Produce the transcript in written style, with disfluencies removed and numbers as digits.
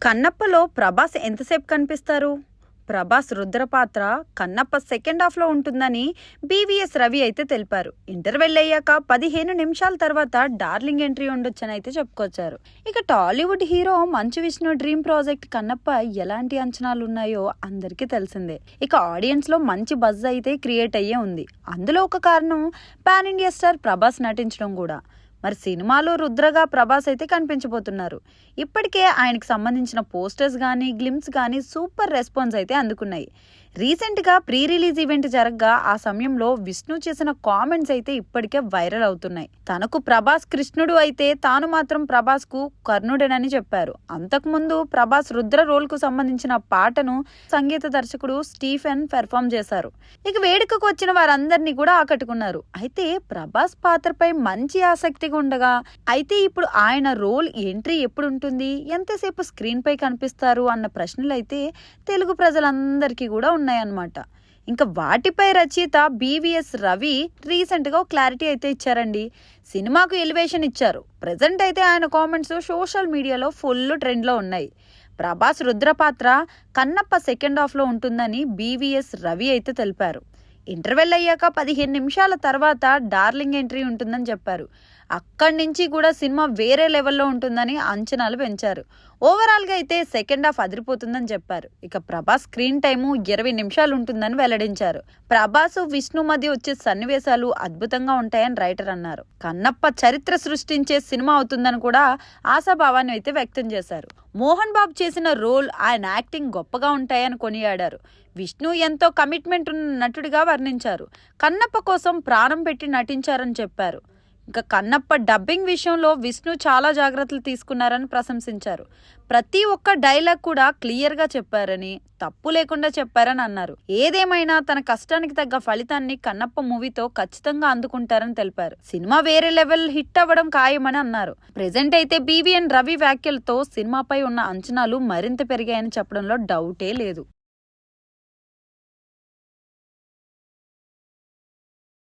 కన్నప్పలో ప్రభాస్ ఎంతసేపు కనిపిస్తారు? ప్రభాస్ రుద్ర పాత్ర కన్నప్ప సెకండ్ హాఫ్లో ఉంటుందని బీవీఎస్ రవి అయితే తెలిపారు. ఇంటర్వెల్ అయ్యాక 15 నిమిషాల తర్వాత డార్లింగ్ ఎంట్రీ ఉండొచ్చని అయితే చెప్పుకొచ్చారు. ఇక Tollywood hero Manchu Vishnu dream project Kannappa ఎలాంటి అంచనాలు ఉన్నాయో అందరికీ తెలిసిందే. ఇక ఆడియన్స్ లో మంచి బజ్ అయితే క్రియేట్ అయ్యే ఉంది. అందులో ఒక కారణం పాన్ ఇండియా స్టార్ ప్రభాస్ నటించడం కూడా. మరి సినిమాలో రుద్రగా ప్రభాస్ అయితే కనిపించబోతున్నారు. ఇప్పటికే ఆయనకు సంబంధించిన పోస్టర్స్ కానీ గ్లిమ్స్ కానీ సూపర్ రెస్పాన్స్ అయితే అందుకున్నాయి. రీసెంట్గా ప్రీ రిలీజ్ ఈవెంట్ జరగగా ఆ సమయంలో విష్ణు చేసిన కామెంట్స్ అయితే ఇప్పటికే వైరల్ అవుతున్నాయి. తనకు ప్రభాస్ కృష్ణుడు అయితే తాను మాత్రం ప్రభాస్ కు కర్ణుడేనని చెప్పారు. అంతకుముందు ప్రభాస్ రుద్ర రోల్ కు సంబంధించిన పాటను సంగీత దర్శకుడు స్టీఫెన్ పెర్ఫామ్ చేశారు. ఇక వేడుకకు వచ్చిన వారందరినీ కూడా ఆకట్టుకున్నారు. అయితే ప్రభాస్ పాత్రపై మంచి ఆసక్తిగా ఉండగా అయితే ఇప్పుడు ఆయన రోల్ ఎంట్రీ ఎప్పుడు ఉంటుంది, ఎంతసేపు స్క్రీన్ పై కనిపిస్తారు అన్న ప్రశ్నలు అయితే తెలుగు ప్రజలందరికీ కూడా ఉన్నాయన్నమాట. ఇంకా వాటిపై రచయిత బీవీఎస్ రవి రీసెంట్ గా క్లారిటీ అయితే ఇచ్చారండి. సినిమాకు ఎలివేషన్ ఇచ్చారు. ప్రెజెంట్ అయితే ఆయన కామెంట్స్ సోషల్ మీడియాలో ఫుల్ ట్రెండ్ లో ఉన్నాయి. ప్రభాస్ రుద్ర పాత్ర కన్నప్ప సెకండ్ హాఫ్ లో ఉంటుందని బీవీఎస్ రవి అయితే తెలిపారు. ఇంటర్వెల్ అయ్యాక 15 నిమిషాల తర్వాత డార్లింగ్ ఎంట్రీ ఉంటుందని చెప్పారు. అక్కడి నుంచి కూడా సినిమా వేరే లెవెల్లో ఉంటుందని అంచనాలు పెంచారు. ఓవరాల్గా అయితే సెకండ్ హాఫ్ అదిరిపోతుందని చెప్పారు. ఇక ప్రభాస్ స్క్రీన్ టైము 20 నిమిషాలు ఉంటుందని వెల్లడించారు. ప్రభాస్ విష్ణు మధ్య వచ్చే సన్నివేశాలు అద్భుతంగా ఉంటాయని రైటర్ అన్నారు. కన్నప్ప చరిత్ర సృష్టించే సినిమా అవుతుందని కూడా ఆశాభావాన్ని అయితే వ్యక్తం చేశారు. మోహన్ బాబు చేసిన రోల్, ఆయన యాక్టింగ్ గొప్పగా ఉంటాయని కొనియాడారు. విష్ణు ఎంతో కమిట్మెంట్ ఉన్న నటుడిగా వర్ణించారు. కన్నప్ప కోసం ప్రాణం పెట్టి నటించారని చెప్పారు. ఇంకా కన్నప్ప డబ్బింగ్ విషయంలో విష్ణు చాలా జాగ్రత్తలు తీసుకున్నారని ప్రశంసించారు. ప్రతి ఒక్క డైలాగ్ కూడా క్లియర్గా చెప్పారని, తప్పు లేకుండా చెప్పారని అన్నారు. ఏదేమైనా తన కష్టానికి తగ్గ ఫలితాన్ని కన్నప్ప మూవీతో ఖచ్చితంగా అందుకుంటారని తెలిపారు. సినిమా వేరే లెవెల్ హిట్ అవ్వడం ఖాయమని అన్నారు. ప్రెజెంట్ అయితే బీవీఎన్ రవి వ్యాఖ్యలతో సినిమాపై ఉన్న అంచనాలు మరింత పెరిగాయని చెప్పడంలో డౌటే లేదు.